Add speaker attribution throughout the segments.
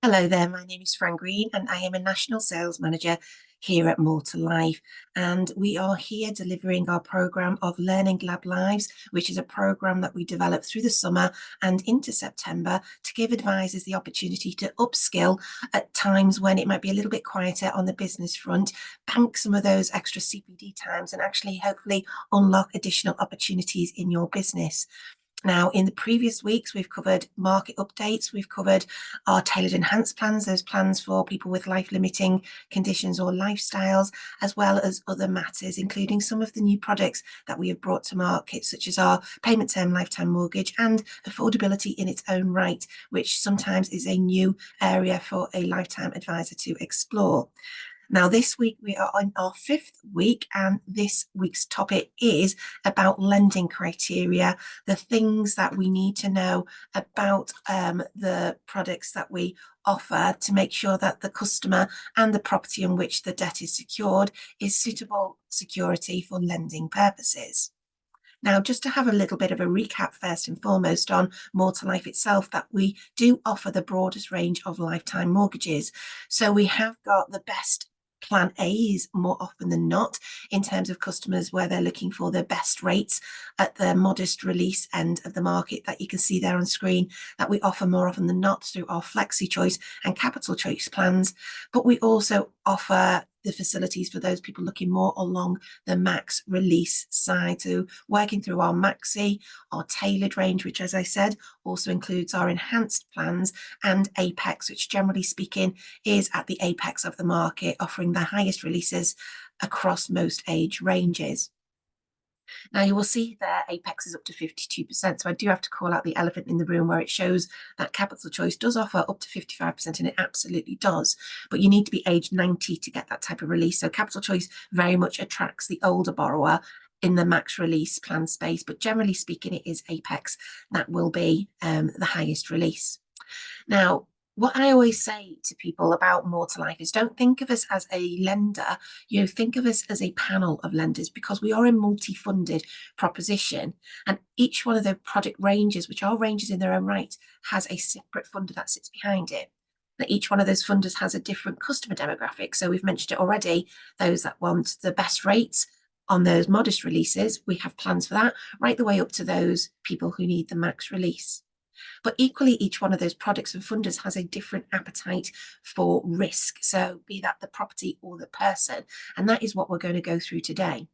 Speaker 1: Hello there, my name is Fran Green and I am a National Sales Manager here at More to Life. And we are here delivering our programme of Learning Lab Lives, which is a programme that we develop through the summer and into September to give advisors the opportunity to upskill at times when it might be a little bit quieter on the business front, bank some of those extra CPD times and actually hopefully unlock additional opportunities in your business. Now, in the previous weeks, we've covered market updates, we've covered our tailored enhanced plans, those plans for people with life-limiting conditions or lifestyles, as well as other matters, including some of the new products that we have brought to market, such as our payment term lifetime mortgage and affordability in its own right, which sometimes is a new area for a lifetime advisor to explore. Now, this week we are on our fifth week, and this week's topic is about lending criteria, the things that we need to know about the products that we offer to make sure that the customer and the property on which the debt is secured is suitable security for lending purposes. Now, just to have a little bit of a recap first and foremost on More to Life itself, that we do offer the broadest range of lifetime mortgages. So we have got the best plan A's more often than not in terms of customers where they're looking for the best rates at the modest release end of the market that you can see there on screen, that we offer more often than not through our flexi choice and capital choice plans. But we also offer the facilities for those people looking more along the max release side. So working through our maxi, our tailored range, which, as I said, also includes our enhanced plans, and Apex, which generally speaking is at the apex of the market, offering the highest releases across most age ranges. Now you will see there Apex is up to 52%. So I do have to call out the elephant in the room where it shows that capital choice does offer up to 55%, and it absolutely does. But you need to be age 90 to get that type of release. So capital choice very much attracts the older borrower in the max release plan space. But generally speaking, it is Apex that will be the highest release. Now, what I always say to people about More to Life is don't think of us as a lender, think of us as a panel of lenders, because we are a multi-funded proposition, and each one of the product ranges, which are ranges in their own right, has a separate funder that sits behind it. Now, each one of those funders has a different customer demographic. So we've mentioned it already, those that want the best rates on those modest releases, we have plans for that, right the way up to those people who need the max release. But equally, each one of those products and funders has a different appetite for risk. So be that the property or the person. And that is what we're going to go through today.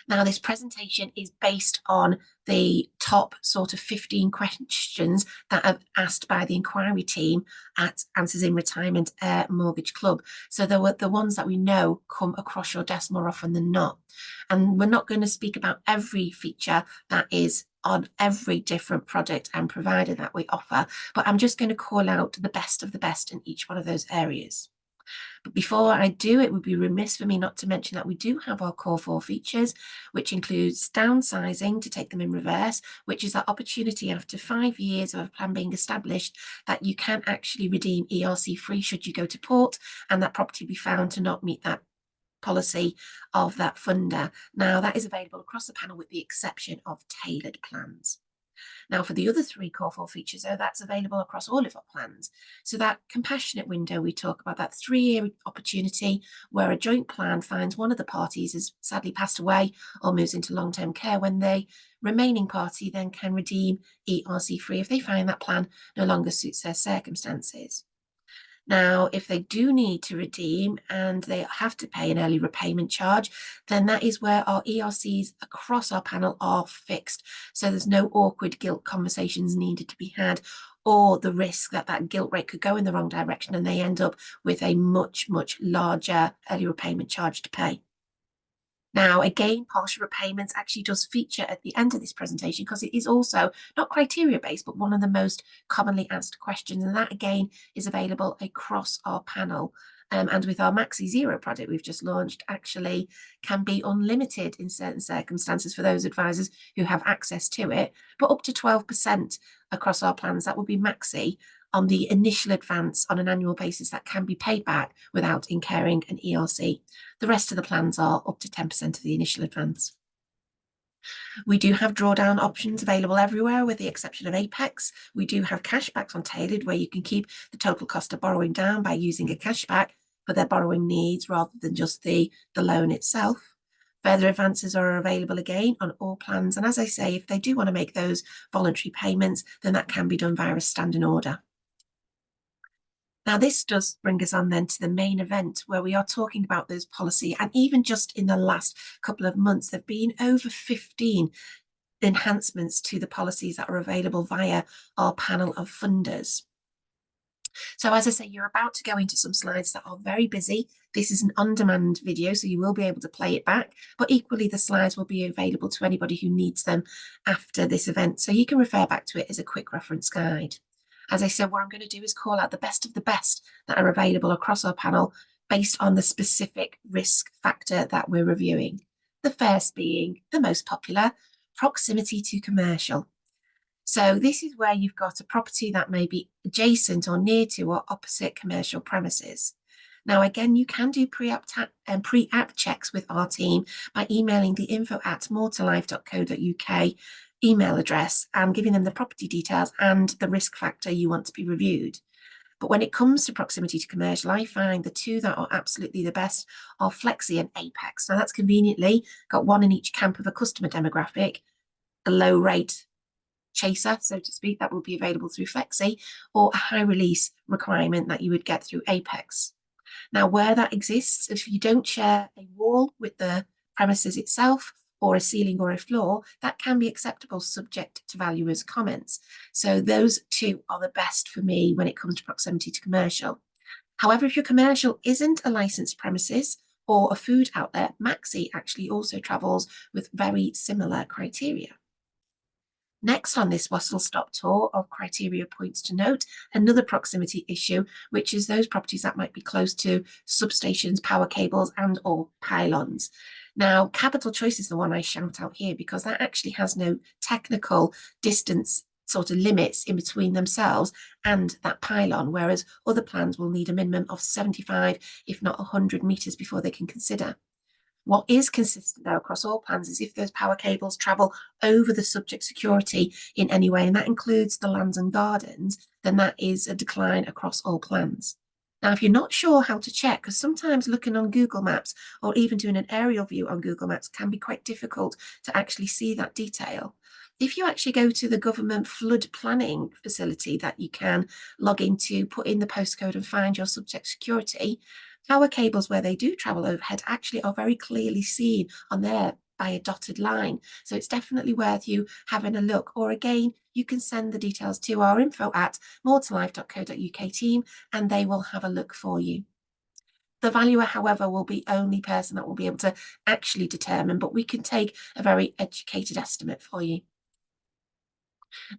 Speaker 1: Now, this presentation is based on the top sort of 15 questions that are asked by the inquiry team at Answers in Retirement Mortgage Club. So they were the ones that we know come across your desk more often than not. And we're not going to speak about every feature that is on every different product and provider that we offer, but I'm just going to call out the best of the best in each one of those areas. But before I do, it would be remiss for me not to mention that we do have our core 4 features, which includes downsizing to take them in reverse, which is that opportunity after 5 years of a plan being established that you can actually redeem ERC free should you go to port and that property be found to not meet that policy of that funder. Now, that is available across the panel with the exception of tailored plans. Now, for the other 3 core 4 features, though, that's available across all of our plans. So that compassionate window, we talk about that 3-year opportunity where a joint plan finds one of the parties has sadly passed away or moves into long-term care, when the remaining party then can redeem ERC free if they find that plan no longer suits their circumstances. Now, if they do need to redeem and they have to pay an early repayment charge, then that is where our ERCs across our panel are fixed. So there's no awkward guilt conversations needed to be had, or the risk that that guilt rate could go in the wrong direction and they end up with a much, much larger early repayment charge to pay. Now, again, partial repayments actually does feature at the end of this presentation because it is also not criteria based, but one of the most commonly asked questions. And that again is available across our panel. And with our Maxi Zero product we've just launched, actually can be unlimited in certain circumstances for those advisors who have access to it, but up to 12% across our plans. That would be Maxi on the initial advance on an annual basis that can be paid back without incurring an ERC. The rest of the plans are up to 10% of the initial advance. We do have drawdown options available everywhere with the exception of Apex. We do have cashbacks on Tailored where you can keep the total cost of borrowing down by using a cashback for their borrowing needs rather than just the loan itself. Further advances are available again on all plans. And as I say, if they do want to make those voluntary payments, then that can be done via a standing order. Now, this does bring us on then to the main event where we are talking about those policy. And even just in the last couple of months, there have been over 15 enhancements to the policies that are available via our panel of funders. So as I say, you're about to go into some slides that are very busy. This is an on-demand video, so you will be able to play it back, but equally the slides will be available to anybody who needs them after this event. So you can refer back to it as a quick reference guide. As I said, what I'm going to do is call out the best of the best that are available across our panel based on the specific risk factor that we're reviewing. The first being the most popular, proximity to commercial. So this is where you've got a property that may be adjacent or near to or opposite commercial premises. Now, again, you can do pre-app checks with our team by emailing the info@mortalife.co.uk email address and giving them the property details and the risk factor you want to be reviewed. But when it comes to proximity to commercial, I find the two that are absolutely the best are Flexi and Apex. Now, that's conveniently got one in each camp of a customer demographic, a low rate chaser, so to speak, that will be available through Flexi, or a high release requirement that you would get through Apex. Now, where that exists, if you don't share a wall with the premises itself or a ceiling or a floor, that can be acceptable subject to valuers' comments. So those two are the best for me when it comes to proximity to commercial. However, if your commercial isn't a licensed premises or a food outlet, Maxi actually also travels with very similar criteria. Next on this whistle-stop tour of criteria points to note, another proximity issue, which is those properties that might be close to substations, power cables and or pylons. Now, Capital Choice is the one I shout out here because that actually has no technical distance sort of limits in between themselves and that pylon, whereas other plans will need a minimum of 75, if not 100 metres before they can consider. What is consistent though across all plans is if those power cables travel over the subject security in any way, and that includes the lands and gardens, then that is a decline across all plans. Now, if you're not sure how to check, because sometimes looking on Google Maps or even doing an aerial view on Google Maps can be quite difficult to actually see that detail. If you actually go to the government flood planning facility that you can log into, put in the postcode and find your subject security, power cables where they do travel overhead actually are very clearly seen on there by a dotted line. So it's definitely worth you having a look. Or again, you can send the details to our info@mortalife.co.uk team and they will have a look for you. The valuer, however, will be only person that will be able to actually determine, but we can take a very educated estimate for you.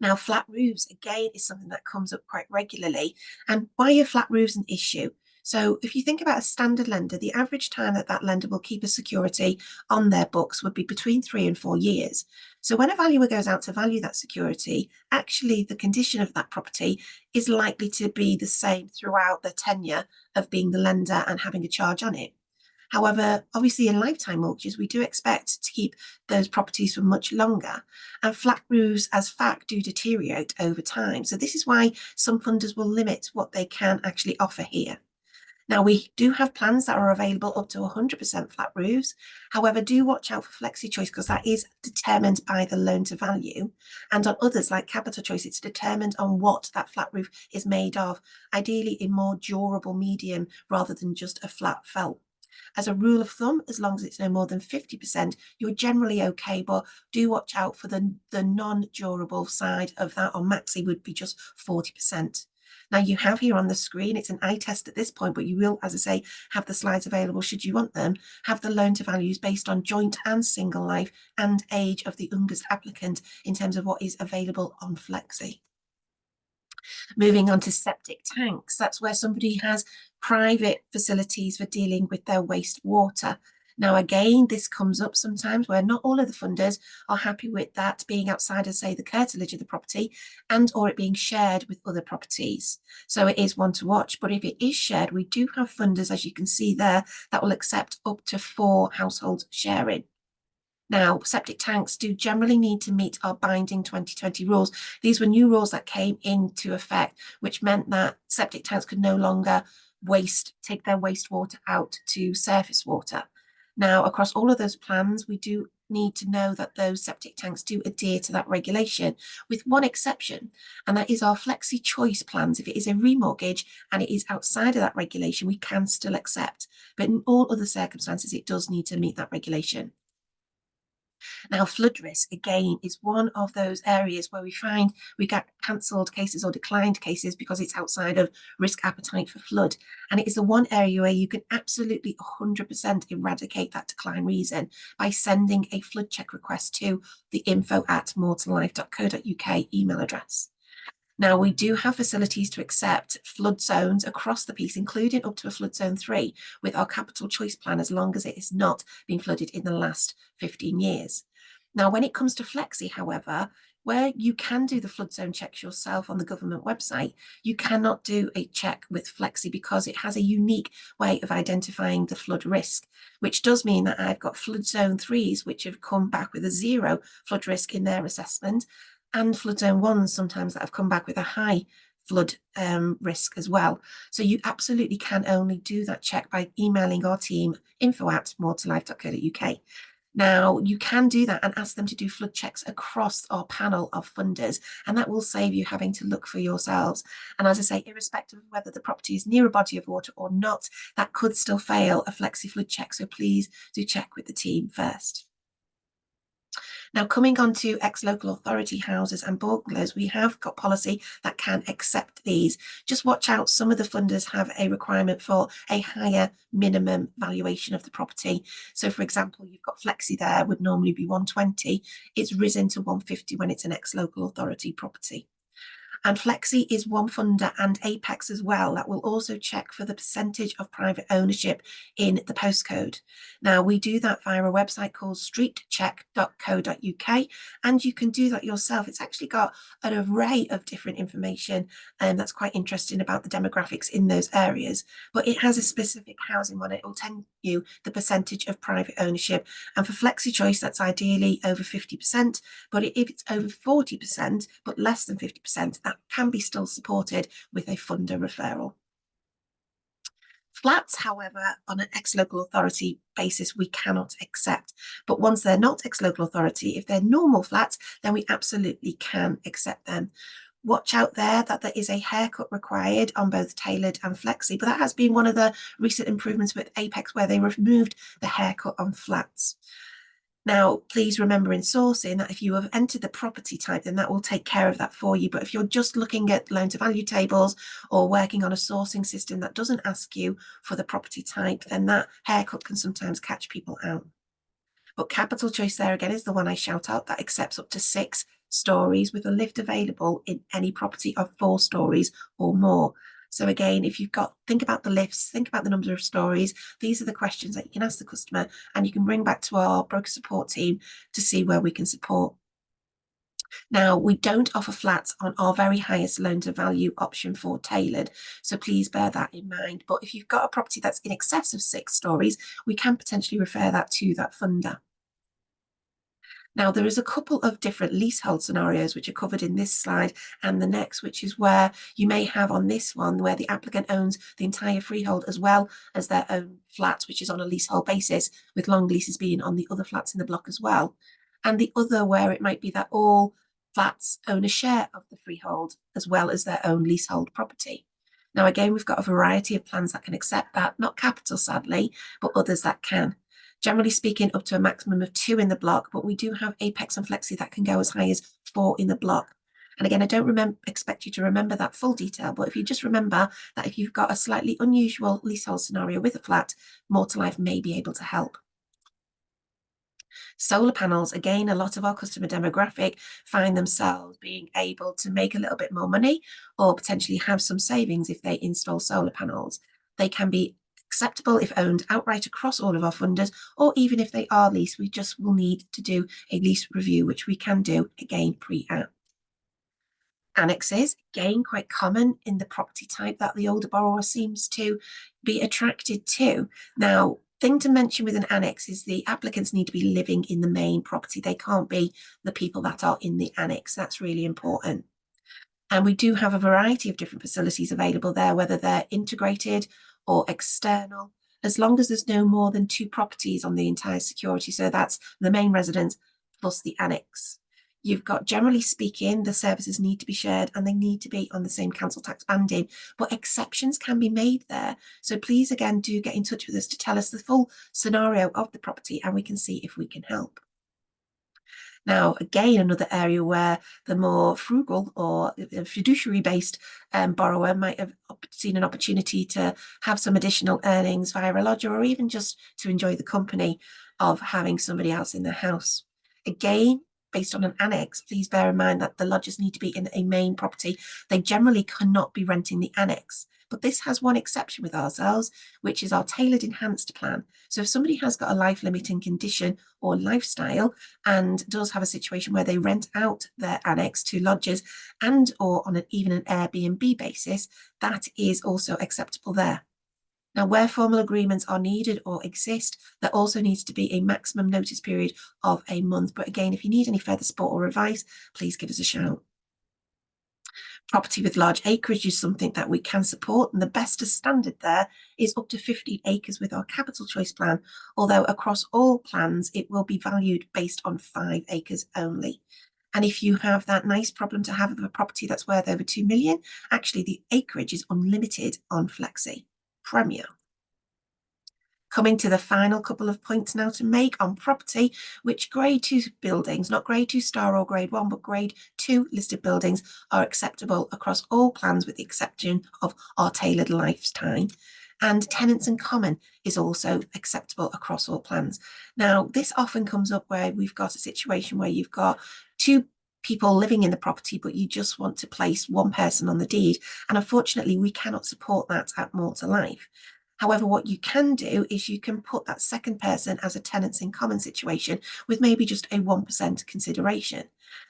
Speaker 1: Now, flat roofs, again, is something that comes up quite regularly. And why are flat roofs an issue? So if you think about a standard lender, the average time that that lender will keep a security on their books would be between 3 and 4 years. So when a valuer goes out to value that security, actually the condition of that property is likely to be the same throughout the tenure of being the lender and having a charge on it. However, obviously in lifetime mortgages, we do expect to keep those properties for much longer. And flat roofs as fact do deteriorate over time. So this is why some funders will limit what they can actually offer here. Now, we do have plans that are available up to 100% flat roofs. However, do watch out for Flexi Choice because that is determined by the loan to value. And on others like Capital Choice, it's determined on what that flat roof is made of, ideally in more durable medium rather than just a flat felt. As a rule of thumb, as long as it's no more than 50%, you're generally okay, but do watch out for the non-durable side of that. On Maxi would be just 40%. Now you have here on the screen, it's an eye test at this point, but you will, as I say, have the slides available should you want them, have the loan to values based on joint and single life and age of the youngest applicant in terms of what is available on Flexi. Moving on to septic tanks, that's where somebody has private facilities for dealing with their wastewater. Now, again, this comes up sometimes where not all of the funders are happy with that being outside of, say, the curtilage of the property and or it being shared with other properties. So it is one to watch. But if it is shared, we do have funders, as you can see there, that will accept up to 4 households sharing. Now, septic tanks do generally need to meet our binding 2020 rules. These were new rules that came into effect, which meant that septic tanks could no longer take their wastewater out to surface water. Now, across all of those plans, we do need to know that those septic tanks do adhere to that regulation, with one exception, and that is our flexi choice plans. If it is a remortgage and it is outside of that regulation, we can still accept, but in all other circumstances, it does need to meet that regulation. Now, flood risk, again, is one of those areas where we find we get cancelled cases or declined cases because it's outside of risk appetite for flood. And it is the one area where you can absolutely 100% eradicate that decline reason by sending a flood check request to the info@mortallife.co.uk email address. Now, we do have facilities to accept flood zones across the piece, including up to a flood zone 3, with our capital choice plan, as long as it has not been flooded in the last 15 years. Now, when it comes to Flexi, however, where you can do the flood zone checks yourself on the government website, you cannot do a check with Flexi because it has a unique way of identifying the flood risk, which does mean that I've got flood zone 3s, which have come back with a 0 flood risk in their assessment, and flood zone 1s sometimes that have come back with a high flood risk as well. So you absolutely can only do that check by emailing our team, info@mortallife.co.uk. Now, you can do that and ask them to do flood checks across our panel of funders, and that will save you having to look for yourselves. And as I say, irrespective of whether the property is near a body of water or not, that could still fail a flexi flood check. So please do check with the team first. Now, coming on to ex-local authority houses and bungalows, we have got policy that can accept these. Just watch out, some of the funders have a requirement for a higher minimum valuation of the property. So, for example, you've got Flexi there, would normally be 120. It's risen to 150 when it's an ex-local authority property. And Flexi is one funder and Apex as well that will also check for the percentage of private ownership in the postcode. Now, we do that via a website called streetcheck.co.uk, and you can do that yourself. It's actually got an array of different information, and that's quite interesting about the demographics in those areas. But it has a specific housing one. It will tell you the percentage of private ownership. And for Flexi Choice, that's ideally over 50%. But if it's over 40%, but less than 50%, that can be still supported with a funder referral. Flats, however, on an ex-local authority basis, we cannot accept. But once they're not ex-local authority, if they're normal flats, then we absolutely can accept them. Watch out there that there is a haircut required on both tailored and flexi, but that has been one of the recent improvements with Apex where they removed the haircut on flats. Now, please remember in sourcing that if you have entered the property type, then that will take care of that for you. But if you're just looking at loan to value tables or working on a sourcing system that doesn't ask you for the property type, then that haircut can sometimes catch people out. But capital choice there again is the one I shout out that accepts up to 6 stories with a lift available in any property of 4 stories or more. So again, if you've got, think about the lifts, think about the number of stories. These are the questions that you can ask the customer and you can bring back to our broker support team to see where we can support. Now, we don't offer flats on our very highest loan to value option for tailored, so please bear that in mind. But if you've got a property that's in excess of 6 stories, we can potentially refer that to that funder. Now, there is a couple of different leasehold scenarios which are covered in this slide and the next, which is where you may have on this one where the applicant owns the entire freehold as well as their own flat, which is on a leasehold basis, with long leases being on the other flats in the block as well. And the other where it might be that all flats own a share of the freehold as well as their own leasehold property. Now, again, we've got a variety of plans that can accept that, not capital sadly, but others that can. Generally speaking, up to a maximum of 2 in the block, but we do have Apex and Flexi that can go as high as 4 in the block. And again, I don't expect you to remember that full detail, but if you just remember that if you've got a slightly unusual leasehold scenario with a flat, More to Life may be able to help. Solar panels, again, a lot of our customer demographic find themselves being able to make a little bit more money or potentially have some savings if they install solar panels. They can be acceptable if owned outright across all of our funders, or even if they are leased, we just will need to do a lease review, which we can do again pre-app. Annexes, again, quite common in the property type that the older borrower seems to be attracted to. Now, Thing to mention with an annex is the applicants need to be living in the main property. They can't be the people that are in the annex. That's really important. And we do have a variety of different facilities available there, whether they're integrated or external, as long as there's no more than 2 properties on the entire security. So that's the main residence plus the annex. You've got, generally speaking, the services need to be shared and they need to be on the same council tax banding, but exceptions can be made there. So please, again, do get in touch with us to tell us the full scenario of the property and we can see if we can help. Now, again, another area where the more frugal or fiduciary-based borrower might have seen an opportunity to have some additional earnings via a lodger, or even just to enjoy the company of having somebody else in their house. Again, based on an annex, please bear in mind that the lodgers need to be in a main property. They generally cannot be renting the annex. But this has one exception with ourselves, which is our tailored enhanced plan. So if somebody has got a life limiting condition or lifestyle and does have a situation where they rent out their annex to lodgers and or on even an Airbnb basis, that is also acceptable there. Now, where formal agreements are needed or exist, there also needs to be a maximum notice period of a month. But again, if you need any further support or advice, please give us a shout. Property with large acreage is something that we can support, and the best standard there is up to 15 acres with our capital choice plan, although across all plans it will be valued based on 5 acres only. And if you have that nice problem to have of a property that's worth over 2 million, actually the acreage is unlimited on Flexi Premier. Coming to the final couple of points now to make on property, which grade 2 buildings, not grade 2 star or grade 1, but grade 2 listed buildings are acceptable across all plans with the exception of our tailored lifetime. And tenants in common is also acceptable across all plans. Now, this often comes up where we've got a situation where you've got 2 people living in the property, but you just want to place 1 person on the deed. And unfortunately, we cannot support that at More to Life. However, what you can do is you can put that second person as a tenants in common situation with maybe just a 1% consideration.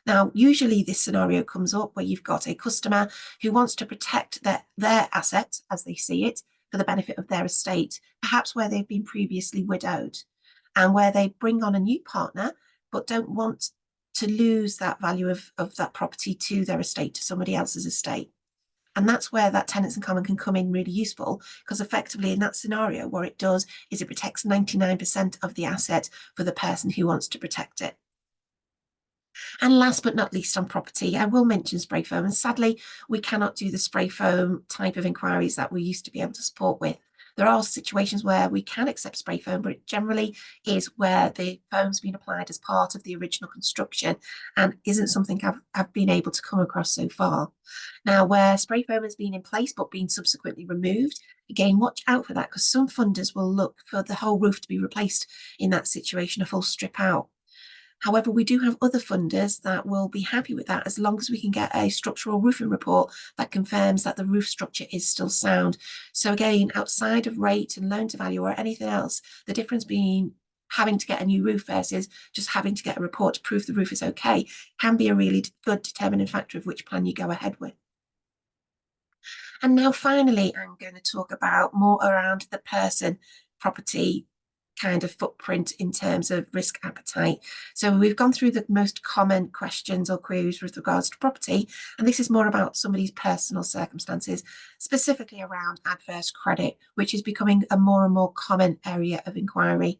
Speaker 1: Now, usually this scenario comes up where you've got a customer who wants to protect their assets as they see it for the benefit of their estate, perhaps where they've been previously widowed, and where they bring on a new partner but don't want to lose that value of that property to their estate, to somebody else's estate. And that's where that tenants in common can come in really useful, because effectively in that scenario, what it does is it protects 99% of the asset for the person who wants to protect it. And last but not least on property, I will mention spray foam. And sadly, we cannot do the spray foam type of inquiries that we used to be able to support with. There are situations where we can accept spray foam, but it generally is where the foam's been applied as part of the original construction and isn't something I've been able to come across so far. Now, where spray foam has been in place but been subsequently removed, again, watch out for that, because some funders will look for the whole roof to be replaced in that situation, a full strip out. However, we do have other funders that will be happy with that as long as we can get a structural roofing report that confirms that the roof structure is still sound. So again, outside of rate and loan to value or anything else, the difference being having to get a new roof versus just having to get a report to prove the roof is okay can be a really good determining factor of which plan you go ahead with. And now finally, I'm going to talk about more around the person property kind of footprint in terms of risk appetite. So we've gone through the most common questions or queries with regards to property, and this is more about somebody's personal circumstances, specifically around adverse credit, which is becoming a more and more common area of inquiry.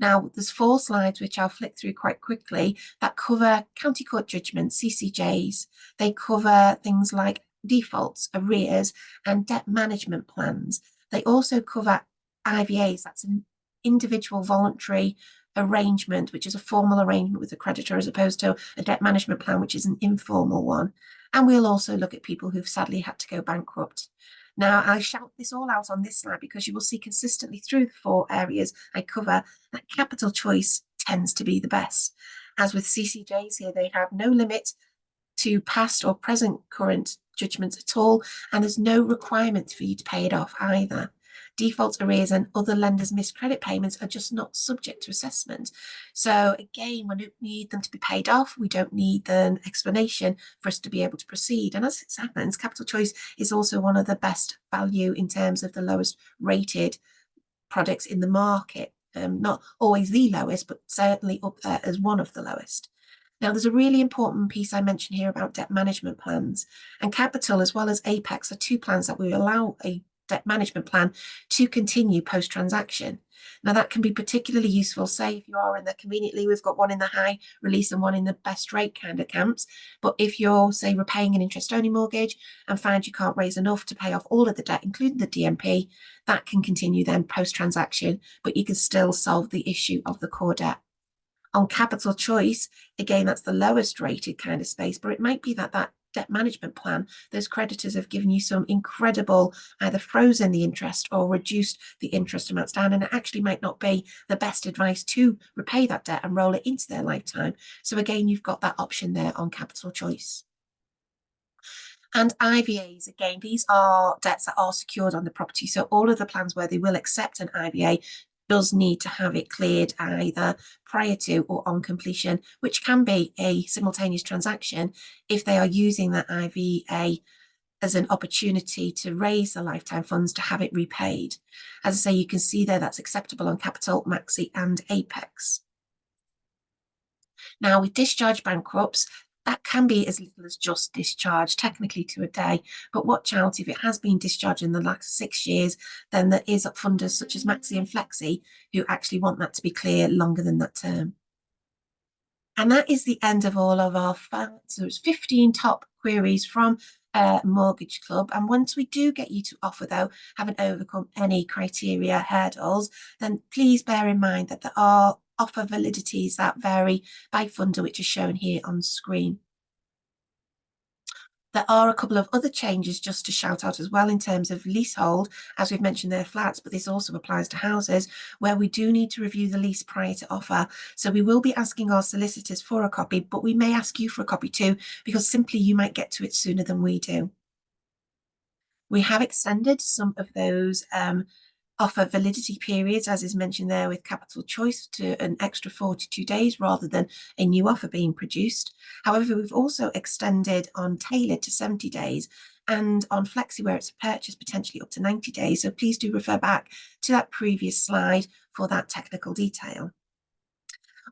Speaker 1: Now, there's 4 slides which I'll flick through quite quickly that cover county court judgments, CCJs. They cover things like defaults, arrears, and debt management plans. They also cover IVAs, that's an individual voluntary arrangement, which is a formal arrangement with the creditor, as opposed to a debt management plan, which is an informal one. And we'll also look at people who've sadly had to go bankrupt. Now, I shout this all out on this slide because you will see consistently through the 4 areas I cover that capital choice tends to be the best. As with CCJs here, they have no limit to past or present current judgments at all, and there's no requirement for you to pay it off either. Defaults, arrears, and other lenders' missed credit payments are just not subject to assessment. So again, we don't need them to be paid off. We don't need an explanation for us to be able to proceed. And as it happens, capital choice is also one of the best value in terms of the lowest rated products in the market. Not always the lowest, but certainly up there as one of the lowest. Now, there's a really important piece I mentioned here about debt management plans. And Capital, as well as Apex, are two plans that will allow a debt management plan to continue post-transaction. Now, that can be particularly useful, say, if you are in the conveniently, we've got one in the high release and one in the best rate kind of camps. But if you're, say, repaying an interest-only mortgage and find you can't raise enough to pay off all of the debt, including the DMP, that can continue then post-transaction, but you can still solve the issue of the core debt. On Capital Choice, again, that's the lowest rated kind of space, but it might be that that debt management plan, those creditors have given you some incredible, either frozen the interest or reduced the interest amounts down, and it actually might not be the best advice to repay that debt and roll it into their lifetime. So again, you've got that option there on Capital Choice. And IVAs, again, these are debts that are secured on the property. So all of the plans where they will accept an IVA does need to have it cleared either prior to or on completion, which can be a simultaneous transaction if they are using that IVA as an opportunity to raise the lifetime funds to have it repaid. As I say, you can see there that's acceptable on Capital, Maxi and Apex. Now, with discharge bankrupts, that can be as little as just discharge, technically to a day. But watch out, if it has been discharged in the last 6 years, then there is funders such as Maxi and Flexi who actually want that to be clear longer than that term. And that is the end of all of our so it's 15 top queries from Mortgage Club. And once we do get you to offer, though, haven't overcome any criteria hurdles, then please bear in mind that there are offer validities that vary by funder, which is shown here on screen. There are a couple of other changes just to shout out as well in terms of leasehold. As we've mentioned, they're flats, but this also applies to houses where we do need to review the lease prior to offer. So we will be asking our solicitors for a copy, but we may ask you for a copy too, because simply you might get to it sooner than we do. We have extended some of those offer validity periods, as is mentioned there with Capital Choice, to an extra 42 days rather than a new offer being produced. However, we've also extended on Tailored to 70 days and on Flexi, where it's a purchase, potentially up to 90 days. So please do refer back to that previous slide for that technical detail.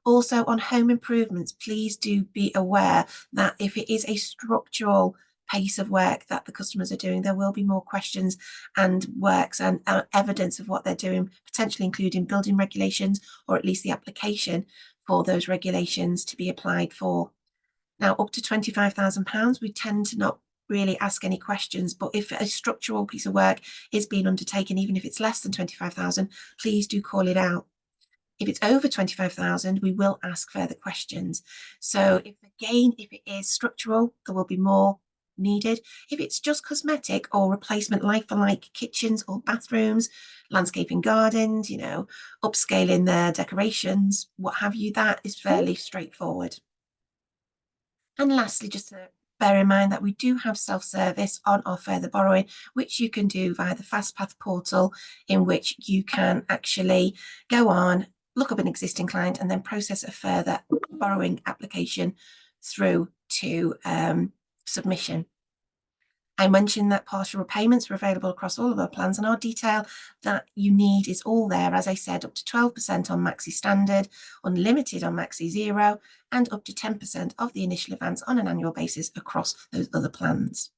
Speaker 1: Also on home improvements, please do be aware that if it is a structural pace of work that the customers are doing, there will be more questions and works and evidence of what they're doing, potentially including building regulations or at least the application for those regulations to be applied for. Now, up to £25,000, we tend to not really ask any questions, but if a structural piece of work is being undertaken, even if it's less than 25,000, please do call it out. If it's over 25,000, we will ask further questions. So if it is structural, there will be more needed. If it's just cosmetic or replacement like for like kitchens or bathrooms, landscaping gardens, upscaling their decorations, what have you, that is fairly straightforward. And lastly, just to bear in mind that we do have self-service on our further borrowing, which you can do via the FastPath portal, in which you can actually go on, look up an existing client and then process a further borrowing application through to submission. I mentioned that partial repayments are available across all of our plans, and our detail that you need is all there. As I said, up to 12% on Maxi Standard, unlimited on Maxi Zero, and up to 10% of the initial advance on an annual basis across those other plans.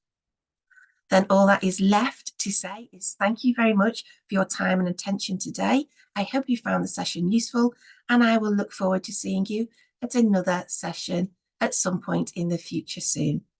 Speaker 1: Then all that is left to say is thank you very much for your time and attention today. I hope you found the session useful, and I will look forward to seeing you at another session at some point in the future soon.